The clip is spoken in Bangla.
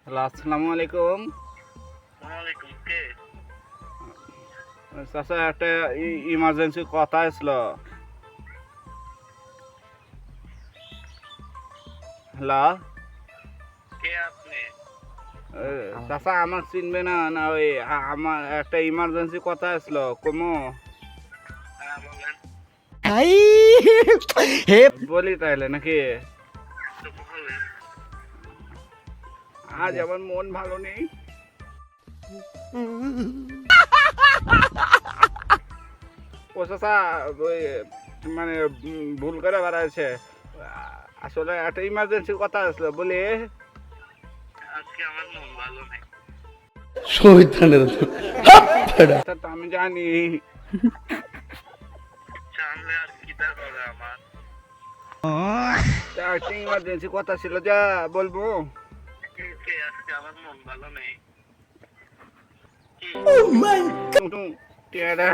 হ্যালো, আসসালামু আলাইকুম। ওয়ালাইকুম কে? চাচা একটা ইমার্জেন্সি কথা আসলো। হ্যালো, কে আপনি? চাচা আমার চিনবে না না ওই আমার একটা ইমার্জেন্সি কথা আসলো কমো হ্যাঁ বলেন। ভাই হে বলি তাইলে নাকি? তো বলেন। আজ আমার মন ভালো নেই। ও চাচা ওই মানে ভুল করে বেড়াচ্ছে। আসলে একটা ইমার্জেন্সি কথা আসলো বলি। আজকে আমার মন ভালো নেই। শহীদানের তা তো আমি জানি। জানলে আর কি তা করে আমার? তা একটা ইমার্জেন্সি কথা ছিল, যা বলবো। কে আজকে আমার মন ভালো নেই? কি? টুং টুং টিয়ারা।